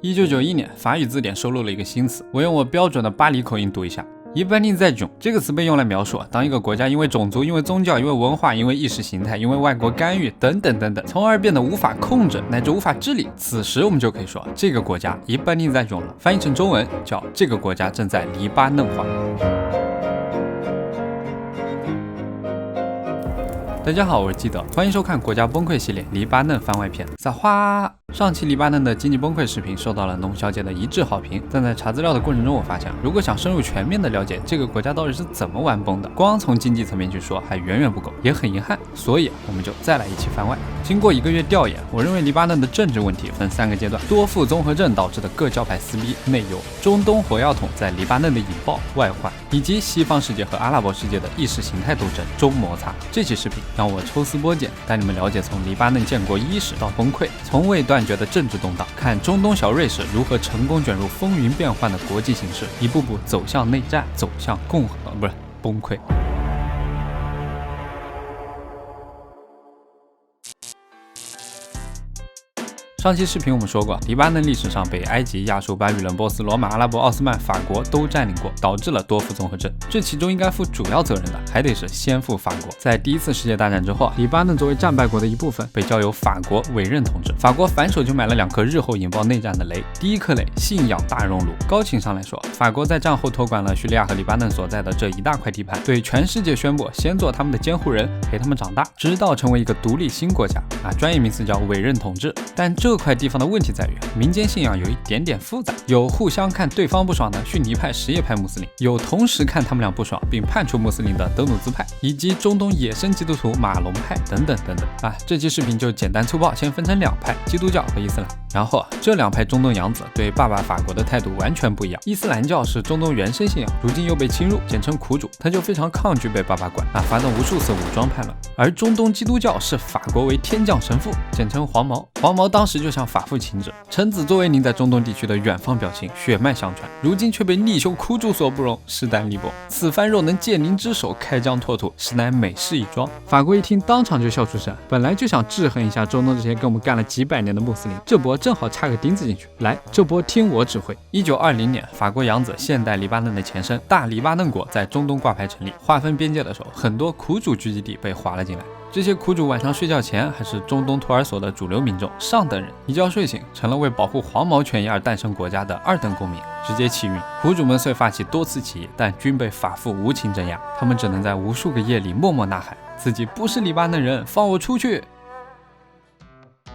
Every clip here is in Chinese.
1991年，法语字典收录了一个新词，我用我标准的巴黎口音读一下。一般定在囧这个词被用来描述当一个国家因为种族、因为宗教、因为文化、因为意识形态、因为外国干预等等等等，从而变得无法控制乃至无法治理。此时我们就可以说这个国家一般定在囧了，翻译成中文叫这个国家正在黎巴嫩化。大家好，我是基德，欢迎收看国家崩溃系列黎巴嫩番外篇。撒花！上期黎巴嫩的经济崩溃视频受到了农小姐的一致好评，但在查资料的过程中，我发现如果想深入全面的了解这个国家到底是怎么玩崩的，光从经济层面去说还远远不够，也很遗憾。所以我们就再来一期番外。经过1个月调研，我认为黎巴嫩的政治问题分3个阶段：多父综合症导致的各教派撕逼、内忧，中东火药桶在黎巴嫩的引爆、外患，以及西方世界和阿拉伯世界的意识形态斗争中摩擦。这期视频让我抽丝剥茧，带你们了解从黎巴嫩建国伊始到崩溃，从未断绝的政治动荡，看中东小瑞士如何成功卷入风云变幻的国际形势，一步步走向内战，走向崩溃。上期视频我们说过，黎巴嫩历史上被埃及、亚述、巴比伦、波斯、罗马、阿拉伯、奥斯曼、法国都占领过，导致了多父综合症。这其中应该负主要责任的还得是先父法国。在第1次世界大战之后，黎巴嫩作为战败国的一部分，被交由法国委任统治。法国反手就买了2颗日后引爆内战的雷。第一颗雷，信仰大熔炉。高情商来说，法国在战后托管了叙利亚和黎巴嫩所在的这一大块地盘，对全世界宣布先做他们的监护人，陪他们长大，直到成为一个独立新国家。专业名词叫委任统治。但这块地方的问题在于，民间信仰有一点点复杂，有互相看对方不爽的逊尼派、什叶派穆斯林，有同时看他们俩不爽并判处穆斯林的德努兹派，以及中东野生基督徒马龙派等等等等。这期视频就简单粗暴先分成2派，基督教和伊斯兰。然后这2派中东养子对爸爸法国的态度完全不一样。伊斯兰教是中东原生信仰，如今又被侵入，简称苦主，他就非常抗拒被爸爸管，发动无数次武装叛乱。而中东基督教是法国为天降神父，简称黄毛。黄毛当时就向法父请旨，臣子作为您在中东地区的远方表亲，血脉相传，如今却被逆修苦主所不容，势单力薄。此番若能借您之手开疆拓土，实乃美事一桩。法国一听当场就笑出声，本来就想制衡一下中东这些跟我们干了几百年的穆斯林，这波正好插个钉子进去，来，这波听我指挥。1920年，法国养子现代黎巴嫩的前身大黎巴嫩国在中东挂牌成立，划分边界的时候，很多苦主聚集地被划了进来。这些苦主晚上睡觉前还是中东托儿所的主流民众，上等人，一觉睡醒成了为保护黄毛权益而诞生国家的2等公民，直接弃运。苦主们遂发起多次起义，但均被法父无情镇压，他们只能在无数个夜里默默呐喊，自己不是黎巴嫩人，放我出去。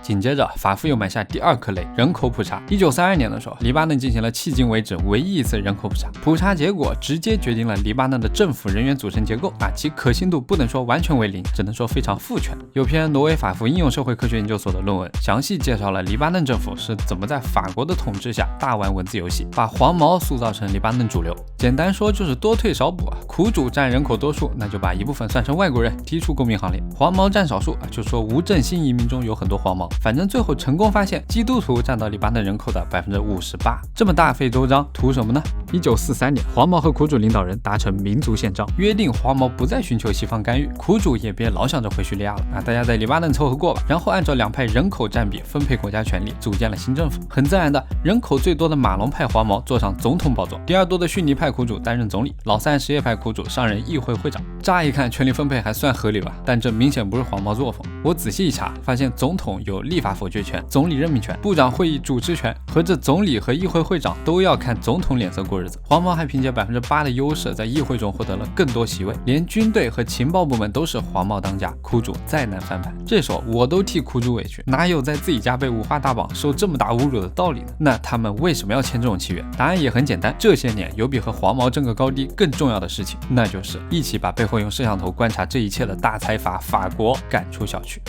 紧接着，法父又埋下第2颗雷，人口普查。1932年的时候，黎巴嫩进行了迄今为止唯一一次人口普查，普查结果直接决定了黎巴嫩的政府人员组成结构其可信度不能说完全为0，只能说非常父权。有篇挪威法父应用社会科学研究所的论文，详细介绍了黎巴嫩政府是怎么在法国的统治下大玩文字游戏，把黄毛塑造成黎巴嫩主流。简单说就是多退少补，苦主占人口多数，那就把一部分算成外国人，踢出公民行列；黄毛占少数，就说无证新移民中有很多黄毛。反正最后成功发现基督徒占到黎巴嫩人口的58%，这么大费周章图什么呢？1943年，黄毛和苦主领导人达成民族宪章，约定黄毛不再寻求西方干预，苦主也别老想着回叙利亚了，大家在黎巴嫩凑合过吧。然后按照2派人口占比分配国家权力，组建了新政府。很自然的，人口最多的马龙派黄毛坐上总统宝座，第2多的逊尼派苦主担任总理，老3什叶派苦主上任议会会长。乍一看权力分配还算合理吧，但这明显不是黄毛作风。我仔细一查，发现总统有立法否决权、总理任命权、部长会议主持权，和这总理和议会会长都要看总统脸色过日子。黄毛还凭借8%的优势，在议会中获得了更多席位，连军队和情报部门都是黄毛当家，苦主再难翻盘。这时候我都替苦主委屈，哪有在自己家被5花大绑受这么大侮辱的道理呢？那他们为什么要签这种契约？答案也很简单，这些年有比和黄毛争个高低更重要的事情，那就是一起把背后用摄像头观察这一切的大财阀法国赶出小区。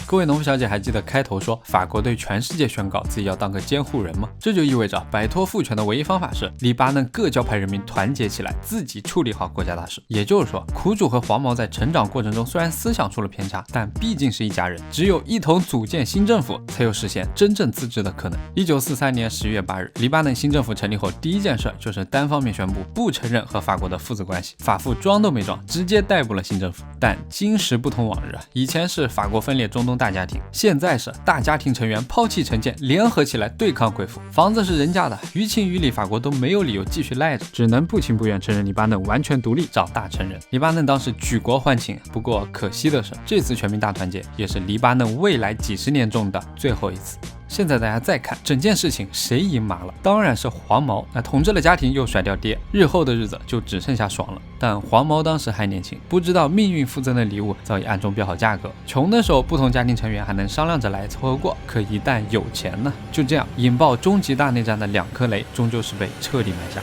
各位农夫小姐还记得开头说法国对全世界宣告自己要当个监护人吗？这就意味着摆脱父权的唯一方法是黎巴嫩各教派人民团结起来，自己处理好国家大事。也就是说，苦主和黄毛在成长过程中虽然思想出了偏差，但毕竟是一家人，只有一同组建新政府，才有实现真正自治的可能。1943年10月8日，黎巴嫩新政府成立后，第一件事就是单方面宣布不承认和法国的父子关系。法父装都没装，直接逮捕了新政府。但今时不同往日，以前是法国分裂中东大家庭，现在是大家庭成员抛弃成见，联合起来对抗贵妇。房子是人家的，于情于理法国都没有理由继续赖着，只能不情不愿承认黎巴嫩完全独立，找大成人。黎巴嫩当时举国欢庆，不过可惜的是，这次全民大团结也是黎巴嫩未来几十年中的最后一次。现在大家再看整件事情，谁赢麻了？当然是黄毛。那统治了家庭又甩掉爹，日后的日子就只剩下爽了。但黄毛当时还年轻，不知道命运附赠的礼物早已暗中标好价格。穷的时候，不同家庭成员还能商量着来凑合过，可一旦有钱呢？就这样引爆终极大内战的2颗雷，终究是被彻底埋下。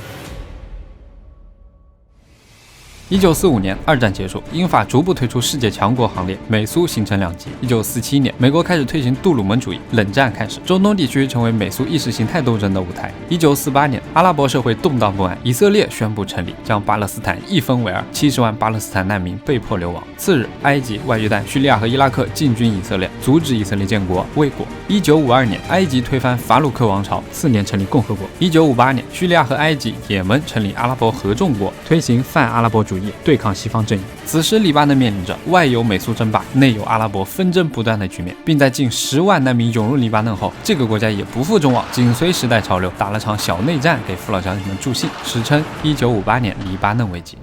1945年，二战结束，英法逐步退出世界强国行列，美苏形成两极。1947年，美国开始推行杜鲁门主义，冷战开始，中东地区成为美苏意识形态斗争的舞台。1948年，阿拉伯社会动荡不安，以色列宣布成立，将巴勒斯坦一分为二，70万巴勒斯坦难民被迫流亡。次日，埃及、外约旦、叙利亚和伊拉克进军以色列，阻止以色列建国，未果。1952年，埃及推翻法鲁克王朝，4年成立共和国。1958年，叙利亚和埃及、也门成立阿拉伯合众国，推行泛阿拉伯主义，对抗西方阵营。此时，黎巴嫩面临着外有美苏争霸，内有阿拉伯纷争不断的局面，并在近10万难民涌入黎巴嫩后，这个国家也不负众望，紧随时代潮流，打了场小内战，给父老乡亲们助兴，史称1958年黎巴嫩危机。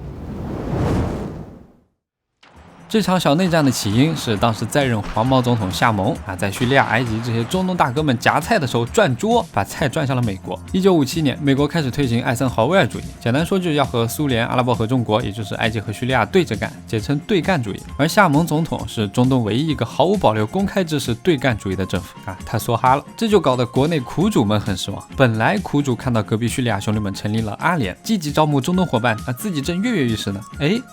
这场小内战的起因是当时在任黄毛总统夏蒙在叙利亚、埃及这些中东大哥们夹菜的时候转桌，把菜转向了美国。1957年，美国开始推行艾森豪威尔主义，简单说就是要和苏联、阿拉伯合众国，也就是埃及和叙利亚对着干，简称对干主义。而夏蒙总统是中东唯一一个毫无保留公开支持对干主义的政府他梭哈了，这就搞得国内苦主们很失望。本来苦主看到隔壁叙利亚兄弟们成立了阿联，积极招募中东伙伴，自己正跃跃欲试呢，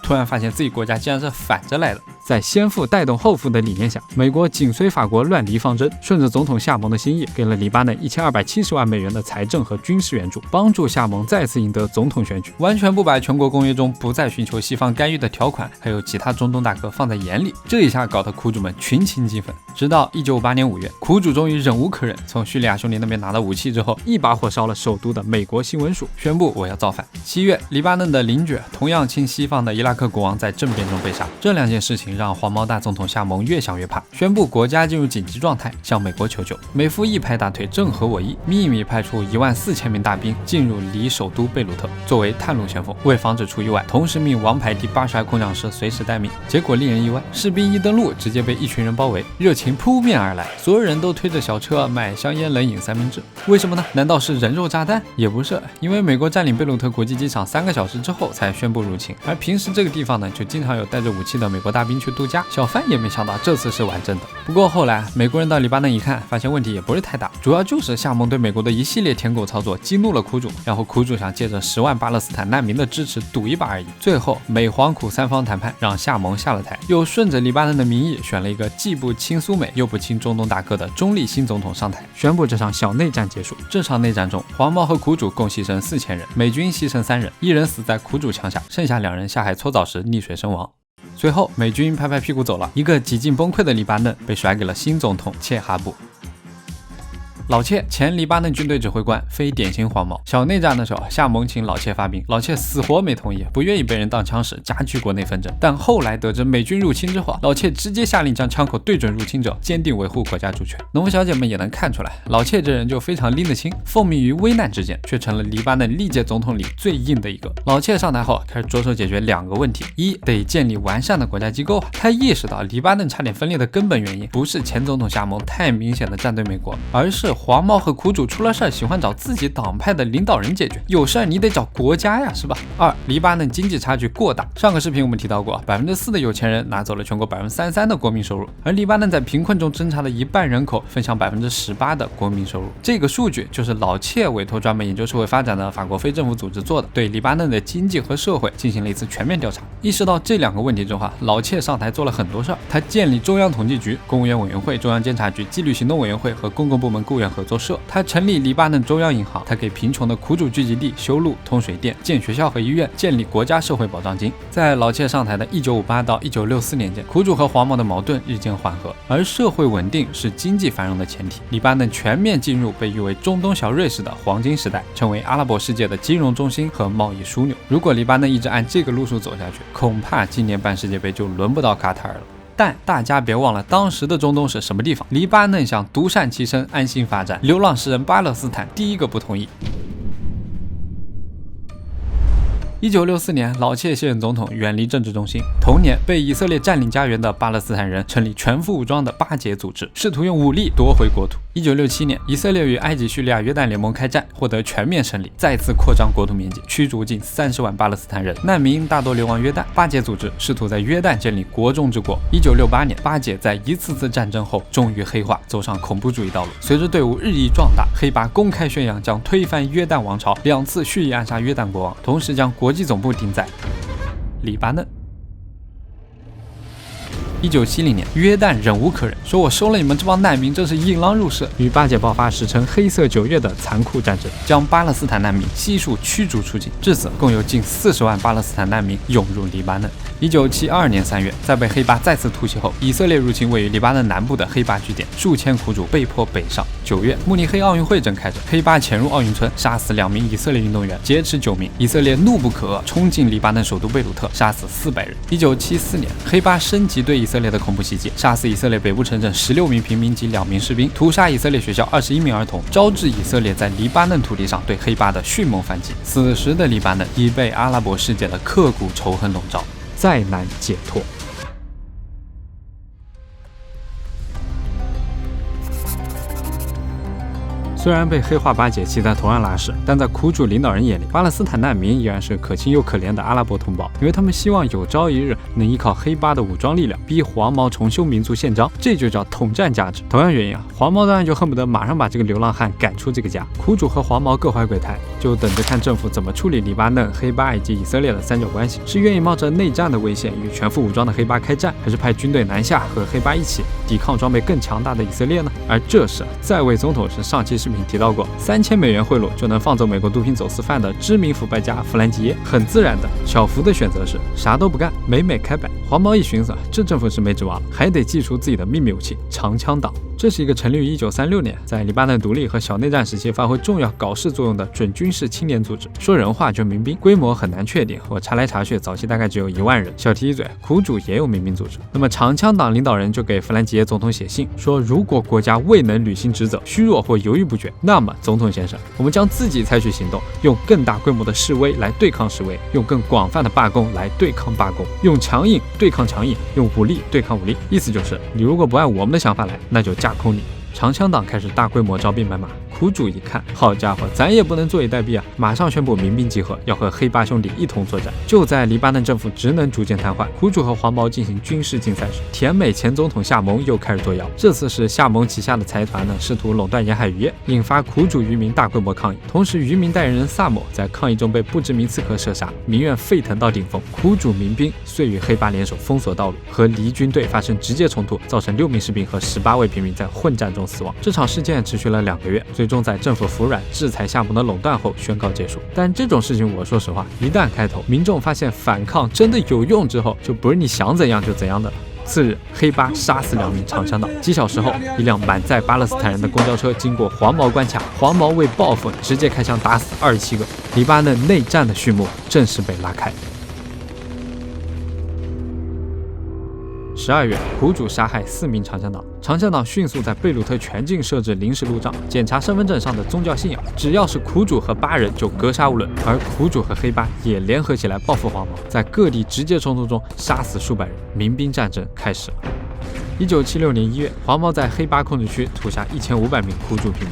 突然发现自己国家竟然是反着来的。在先富带动后富的理念下，美国紧随法国乱黎方针，顺着总统夏蒙的心意，给了黎巴嫩1270万美元的财政和军事援助，帮助夏蒙再次赢得总统选举，完全不把全国公约中不再寻求西方干预的条款，还有其他中东大哥放在眼里。这一下搞得苦主们群情激愤。直到1958年5月，苦主终于忍无可忍，从叙利亚兄弟那边拿到武器之后，一把火烧了首都的美国新闻署，宣布我要造反。7月，黎巴嫩的邻居同样亲西方的伊拉克国王在政变中被杀。这2件事情让黄毛大总统夏蒙越想越怕，宣布国家进入紧急状态，向美国求救。美夫一拍大腿，正合我意，秘密派出14000名大兵进入离首都贝鲁特，作为探路先锋，为防止出意外，同时命王牌第82空降师随时待命。结果令人意外，士兵一登陆，直接被一群人包围，热情扑面而来，所有人都推着小车买香烟、冷饮、三明治。为什么呢？难道是人肉炸弹？也不是，因为美国占领贝鲁特国际机场3个小时之后才宣布入侵，而平时这个地方呢，就经常有带着武器的美国大兵去度假。小范也没想到这次是玩真的。不过后来美国人到黎巴嫩一看，发现问题也不是太大，主要就是夏蒙对美国的一系列舔狗操作激怒了苦主，然后苦主想借着10万巴勒斯坦难民的支持赌一把而已。最后美黄苦3方谈判，让夏蒙下了台，又顺着黎巴嫩的名义选了一个既不亲苏美又不亲中东大哥的中立新总统上台，宣布这场小内战结束。这场内战中，黄毛和苦主共牺牲4000人，美军牺牲3人，1人死在苦主枪下，剩下2人下海搓澡时溺水身亡。随后美军拍拍屁股走了，一个几近崩溃的黎巴嫩被甩给了新总统切哈布。老切，前黎巴嫩军队指挥官，非典型黄毛。小内战的时候，夏蒙请老切发兵，老切死活没同意，不愿意被人当枪使，加剧国内纷争。但后来得知美军入侵之后，老切直接下令将枪口对准入侵者，坚定维护国家主权。农夫小姐们也能看出来，老切这人就非常拎得清，奉命于危难之间，却成了黎巴嫩历届总统里最硬的一个。老切上台后，开始着手解决2个问题：一，得建立完善的国家机构。他意识到黎巴嫩差点分裂的根本原因，不是前总统夏蒙太明显的站队美国，而是黄毛和苦主出了事儿，喜欢找自己党派的领导人解决，有事儿你得找国家呀，是吧？2，黎巴嫩经济差距过大。上个视频我们提到过，4%的有钱人拿走了全国33%的国民收入，而黎巴嫩在贫困中挣扎的1半人口分享18%的国民收入。这个数据就是老切委托专门研究社会发展的法国非政府组织做的，对黎巴嫩的经济和社会进行了一次全面调查。意识到这2个问题之后，老切上台做了很多事儿。他建立中央统计局、公务员委员会、中央监察局、纪律行动委员会和公共部门雇员合作社。他成立黎巴嫩中央银行，他给贫穷的苦主聚集地修路、通水电、建学校和医院，建立国家社会保障金。在老切上台的1958到1964年间，苦主和黄毛的矛盾日渐缓和，而社会稳定是经济繁荣的前提。黎巴嫩全面进入被誉为中东小瑞士的黄金时代，成为阿拉伯世界的金融中心和贸易枢纽。如果黎巴嫩一直按这个路数走下去，恐怕今年办世界杯就轮不到卡塔尔了。但大家别忘了，当时的中东是什么地方？黎巴嫩想独善其身，安心发展，流浪诗人巴勒斯坦第一个不同意。1964年，老切卸任总统，远离政治中心。同年，被以色列占领家园的巴勒斯坦人成立全副武装的巴解组织，试图用武力夺回国土。1967年，以色列与埃及、叙利亚、约旦联盟开战，获得全面胜利，再次扩张国土面积，驱逐近30万巴勒斯坦人，难民大多流亡约旦。巴解组织试图在约旦建立国中之国。1968年，巴解在一次次战争后，终于黑化，走上恐怖主义道路。随着队伍日益壮大，黑巴公开宣扬将推翻约旦王朝，2次蓄意暗杀约旦国王，同时将国际总部定在黎巴嫩。1970年，约旦忍无可忍，说我收了你们这帮难民，真是引狼入室，与巴解爆发史称黑色9月的残酷战争，将巴勒斯坦难民悉数驱逐出境。至此，共有近40万巴勒斯坦难民涌入黎巴嫩。1972年3月，在被黑巴再次突袭后，以色列入侵位于黎巴嫩南部的黑巴据点，数千苦主被迫北上。9月，慕尼黑奥运会正开着，黑巴潜入奥运村，杀死2名以色列运动员，劫持9名。以色列怒不可遏，冲进黎巴嫩首都贝鲁特，杀死400人。1974年，黑巴升级对以色列的恐怖袭击，杀死以色列北部城镇16名平民及2名士兵，屠杀以色列学校21名儿童，招致以色列在黎巴嫩土地上对黑巴的迅猛反击。此时的黎巴嫩已被阿拉伯世界的刻骨仇恨笼罩，再难解脱。虽然被黑化巴解骑在头上拉屎，但在苦主领导人眼里，巴勒斯坦难民依然是可亲又可怜的阿拉伯同胞，因为他们希望有朝一日能依靠黑巴的武装力量逼黄毛重修民族宪章，这就叫统战价值。同样原因黄毛当然就恨不得马上把这个流浪汉赶出这个家。苦主和黄毛各怀鬼胎，就等着看政府怎么处理黎巴嫩、黑巴以及以色列的三角关系，是愿意冒着内战的危险与全副武装的黑巴开战，还是派军队南下和黑巴一起抵抗装备更强大的以色列呢？而这时在位总统是上期视频提到过，3000美元贿赂就能放走美国毒品走私犯的知名腐败家弗兰基耶。很自然的，小福的选择是啥都不干，美美开摆。黄毛一寻思，这政府是没指望了，还得祭出自己的秘密武器——长枪党。这是一个成立于1936年，在黎巴嫩独立和小内战时期发挥重要搞事作用的准军事青年组织。说人话就民兵，规模很难确定，我查来查去，早期大概只有1万人。小提一嘴，苦主也有民兵组织。那么长枪党领导人就给弗兰基耶总统写信说，如果国家未能履行职责，虚弱或犹豫不决，那么总统先生，我们将自己采取行动，用更大规模的示威来对抗示威，用更广泛的罢工来对抗罢工，用强硬对抗强硬，用武力对抗武力。意思就是你如果不按我们的想法来，那就架空你。长枪党开始大规模招兵买马，苦主一看，好家伙，咱也不能坐以待毙啊！马上宣布民兵集合，要和黑巴兄弟一同作战。就在黎巴嫩政府职能逐渐瘫痪，苦主和黄毛进行军事竞赛时，甜美前总统夏蒙又开始作妖。这次是夏蒙旗下的财团试图垄断沿海渔业，引发苦主渔民大规模抗议。同时，渔民代言人萨某在抗议中被不知名刺客射杀，民怨沸腾到顶峰。苦主民兵遂与黑巴联手封锁道路，和黎军队发生直接冲突，造成6名士兵和18位平民在混战中死亡。这场事件持续了2个月，最终在政府服软制裁夏蒙的垄断后宣告结束。但这种事情我说实话，一旦开头，民众发现反抗真的有用之后，就不是你想怎样就怎样的了。次日，黑巴杀死2名长枪党。几小时后，一辆满载巴勒斯坦人的公交车经过黄毛关卡，黄毛为报复直接开枪打死27个。黎巴嫩内战的序幕正式被拉开。12月，苦主杀害4名长枪党。长枪党迅速在贝鲁特全境设置临时路障，检查身份证上的宗教信仰，只要是苦主和巴人就格杀勿论。而苦主和黑巴也联合起来报复黄毛，在各地直接冲突中杀死数百人，民兵战争开始了。1976年1月，黄毛在黑巴控制区屠杀1500名苦主平民。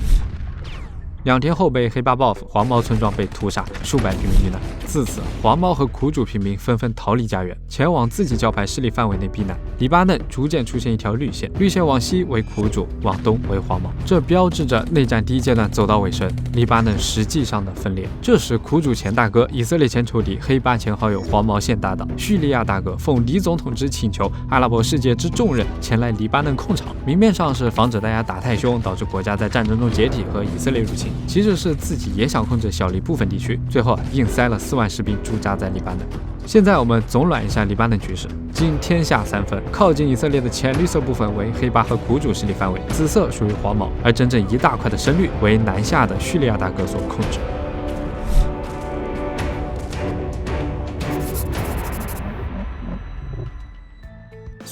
2天后被黑巴报复，黄毛村庄被屠杀，数百平民遇难。自此，黄毛和苦主平民纷纷逃离家园，前往自己教派势力范围内避难。黎巴嫩逐渐出现一条绿线，绿线往西为苦主，往东为黄毛，这标志着内战第一阶段走到尾声，黎巴嫩实际上的分裂。这时，苦主前大哥、以色列前仇敌、黑巴前好友黄毛现搭档叙利亚大哥奉黎总统之请求，阿拉伯世界之重任前来黎巴嫩控场，明面上是防止大家打太凶，导致国家在战争中解体和以色列入侵。其实是自己也想控制小黎部分地区，最后硬塞了4万士兵驻扎在黎巴嫩。现在我们总览一下黎巴嫩局势，今天下3分，靠近以色列的浅绿色部分为黑巴和苦主势力范围，紫色属于黄毛，而真正一大块的深绿为南下的叙利亚大哥所控制。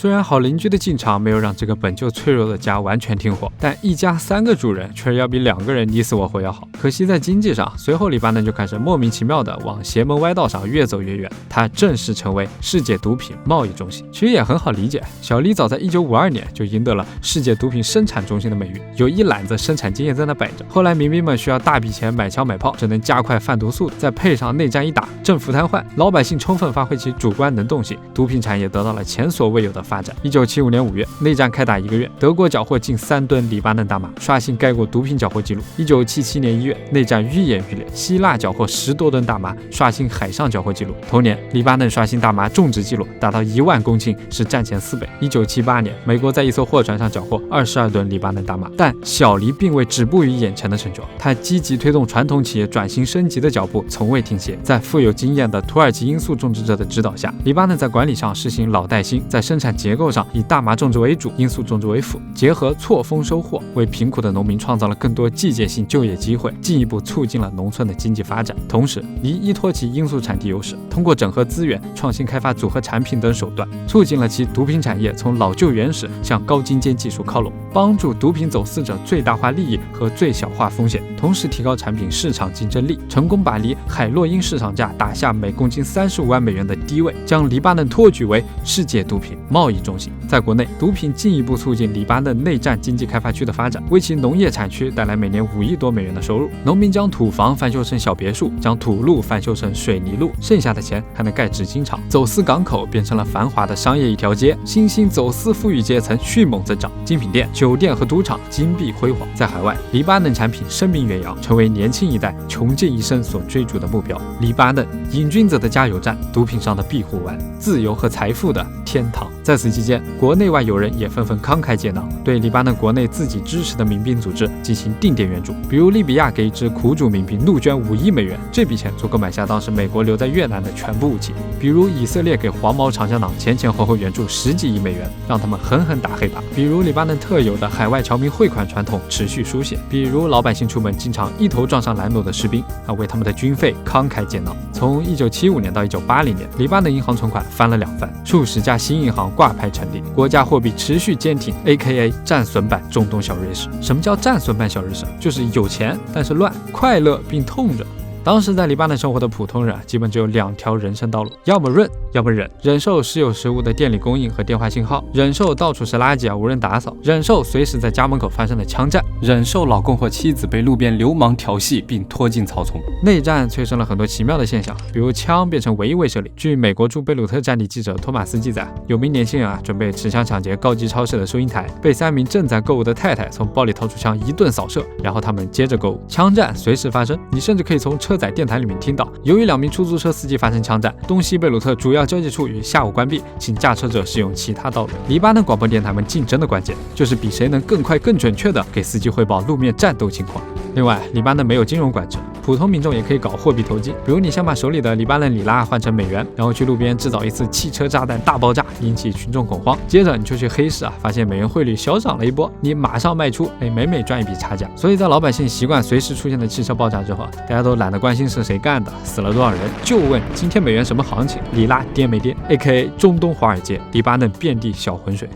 虽然好邻居的进场没有让这个本就脆弱的家完全停火，但一家3个主人却要比2个人你死我活要好。可惜在经济上，随后黎巴嫩就开始莫名其妙的往邪门歪道上越走越远，它正式成为世界毒品贸易中心。其实也很好理解，小黎早在1952年就赢得了世界毒品生产中心的美誉，有一揽子生产经验在那摆着。后来民兵们需要大笔钱买枪买炮，只能加快贩毒速度，再配上内战一打，政府瘫痪，老百姓充分发挥其主观能动性，毒品产业得到了前所未有的发展。1975年5月，内战开打1个月，德国缴获近3吨黎巴嫩大麻，刷新该国毒品缴获记录。1977年1月，内战愈演愈烈，希腊缴获10多吨大麻，刷新海上缴获记录。同年，黎巴嫩刷新大麻种植记录，达到1万公顷，是战前4倍。1978年，美国在一艘货船上缴获22吨黎巴嫩大麻。但小黎并未止步于眼前的成就，他积极推动传统企业转型升级的脚步从未停歇。在富有经验的土耳其罂粟种植者的指导下，黎巴嫩在管理上实行老带新，在生产结构上以大麻种植为主，罂粟种植为辅，结合错峰收获，为贫苦的农民创造了更多季节性就业机会，进一步促进了农村的经济发展。同时，黎依托其罂粟产地优势，通过整合资源、创新开发组合产品等手段，促进了其毒品产业从老旧原始向高精尖技术靠拢，帮助毒品走私者最大化利益和最小化风险，同时提高产品市场竞争力，成功把离海洛因市场价打下每公斤35万美元的低位，将黎巴嫩托举为世界毒品贸易中心。在国内，毒品进一步促进黎巴嫩内战经济开发区的发展，为其农业产区带来每年5亿多美元的收入。农民将土房翻修成小别墅，将土路翻修成水泥路，剩下的钱还能盖纸巾厂。走私港口变成了繁华的商业一条街，新兴走私富裕阶层迅猛增长，精品店、酒店和赌场金碧辉煌。在海外，黎巴嫩产品声名远扬，成为年轻一代穷尽一生所追逐的目标。黎巴嫩，瘾君子的加油站，毒品上的庇护湾，自由和财富的天堂。在此期间，国内外友人也纷纷慷慨解囊，对黎巴嫩国内自己支持的民兵组织进行定点援助。比如利比亚给一支苦主民兵怒捐5亿美元，这笔钱足够买下当时美国留在越南的全部武器。比如以色列给黄毛长枪党前后援助10几亿美元，让他们狠狠打黑怕。比如黎巴嫩特有的海外侨民汇款传统持续书写。比如老百姓出门经常一头撞上拦路的士兵，为他们的军费慷慨解囊。从1975年到1980年，黎巴嫩银行存款翻了2番，数十家新银行挂牌成立，国家货币持续坚挺 ，AKA 战损版中东小瑞士。什么叫战损版小瑞士？就是有钱但是乱，快乐并痛着。当时在黎巴嫩生活的普通人基本只有2条人生道路，要么润，要么忍。忍受时有时无的电力供应和电话信号，忍受到处是垃圾无人打扫，忍受随时在家门口发生的枪战，忍受老公或妻子被路边流氓调戏并拖进草丛。内战催生了很多奇妙的现象，比如枪变成唯一威慑力。据美国驻贝鲁特战地记者托马斯记载，有名年轻人准备持枪抢劫高级超市的收银台，被3名正在购物的太太从包里掏出枪一顿扫射，然后他们接着购物。枪战随时发生，你甚至可以从车载电台里面听到。由于2名出租车司机发生枪战，东西贝鲁特主要交界处于下午关闭，请驾车者使用其他道路。黎巴嫩广播电台们竞争的关键就是比谁能更快更准确地给司机汇报路面战斗情况。另外，黎巴嫩没有金融管制，普通民众也可以搞货币投机，比如你想把手里的黎巴嫩里拉换成美元，然后去路边制造一次汽车炸弹大爆炸，引起群众恐慌，接着你就去黑市发现美元汇率小涨了一波，你马上卖出，每赚一笔差价。所以在老百姓习惯随时出现的汽车爆炸之后，大家都懒得关心是谁干的，死了多少人，就问今天美元什么行情，里拉跌没跌 ，AKA 中东华尔街，黎巴嫩遍地小浑水。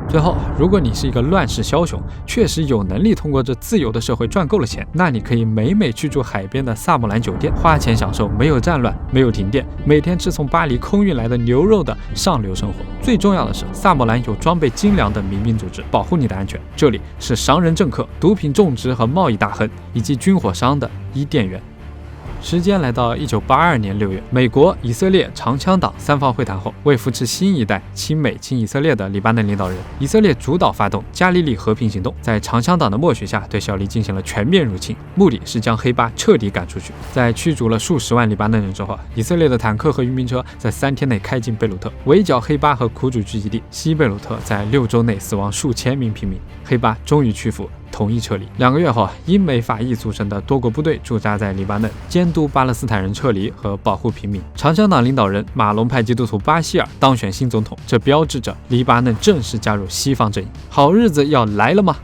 最后，如果你是一个乱世枭雄，确实有能力通过这自由的社会赚够了钱，那你可以美美去住海边的萨姆兰酒店，花钱享受没有战乱、没有停电、每天吃从巴黎空运来的牛肉的上流生活。最重要的是，萨姆兰有装备精良的民兵组织保护你的安全。这里是商人政客、毒品种植和贸易大亨以及军火商的伊甸园。时间来到1982年6月，美国、以色列、长枪党3方会谈后，为扶持新一代亲美亲以色列的黎巴嫩领导人，以色列主导发动加利利和平行动，在长枪党的默许下，对小黎进行了全面入侵，目的是将黑巴彻底赶出去。在驱逐了数十万黎巴嫩人之后，以色列的坦克和运兵车在3天内开进贝鲁特，围剿黑巴和苦主聚集地。西贝鲁特在6周内死亡数千名平民，黑巴终于屈服，同意撤离。2个月后，英美法意组成的多国部队驻扎在黎巴嫩，监督巴勒斯坦人撤离和保护平民。长枪党领导人马龙派基督徒巴希尔当选新总统，这标志着黎巴嫩正式加入西方阵营。好日子要来了吗？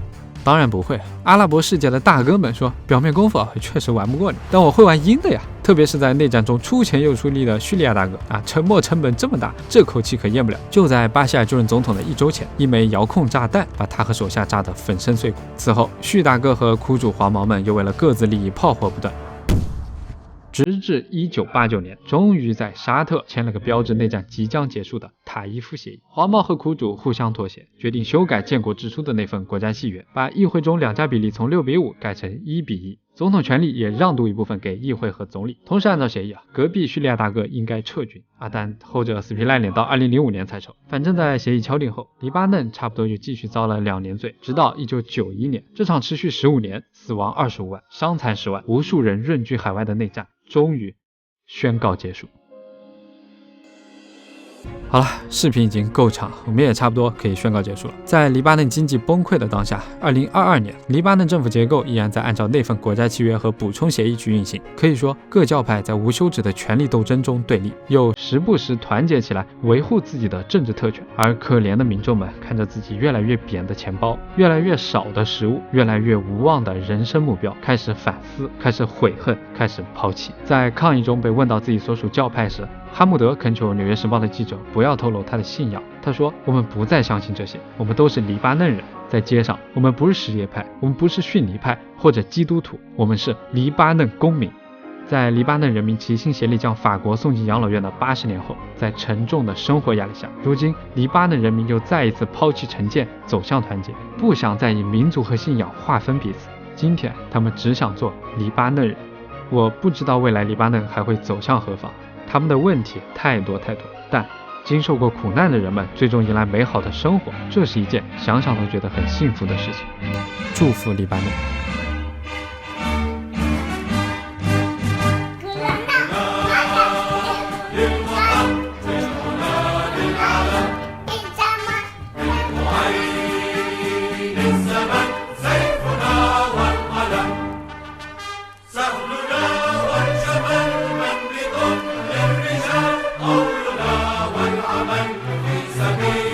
当然不会。阿拉伯世界的大哥们说，表面功夫确实玩不过你，但我会玩阴的呀。特别是在内战中出钱又出力的叙利亚大哥沉没成本这么大，这口气可咽不了。就在巴希尔就任总统的1周前，一枚遥控炸弹把他和手下炸得粉身碎骨。此后，叙大哥和苦主黄毛们又为了各自利益炮火不断。直至1989年，终于在沙特签了个标志内战即将结束的塔伊夫协议。黄毛和苦主互相妥协，决定修改建国之初的那份国家契约，把议会中两家比例从6:5改成1:1，总统权力也让渡一部分给议会和总理。同时按照协议隔壁叙利亚大哥应该撤军但后者死皮赖脸到2005年才撤。反正在协议敲定后，黎巴嫩差不多就继续遭了2年罪，直到1991年，这场持续15年、死亡25万、伤残10万、无数人润居海外的内战终于宣告结束。好了，视频已经够长，我们也差不多可以宣告结束了。在黎巴嫩经济崩溃的当下，2022年，黎巴嫩政府结构依然在按照那份国家契约和补充协议去运行。可以说，各教派在无休止的权力斗争中对立，又时不时团结起来维护自己的政治特权。而可怜的民众们看着自己越来越扁的钱包、越来越少的食物、越来越无望的人生目标，开始反思，开始悔恨，开始抛弃。在抗议中被问到自己所属教派时，哈穆德恳求《纽约时报》的记者不要透露他的信仰。他说，我们不再相信这些，我们都是黎巴嫩人。在街上，我们不是什叶派，我们不是逊尼派或者基督徒，我们是黎巴嫩公民。在黎巴嫩人民齐心协力将法国送进养老院的80年后，在沉重的生活压力下，如今黎巴嫩人民又再一次抛弃成见，走向团结，不想再以民族和信仰划分彼此。今天他们只想做黎巴嫩人。我不知道未来黎巴嫩还会走向何方，他们的问题太多，但经受过苦难的人们最终迎来美好的生活，这是一件想想都觉得很幸福的事情。祝福黎巴嫩。في سبيل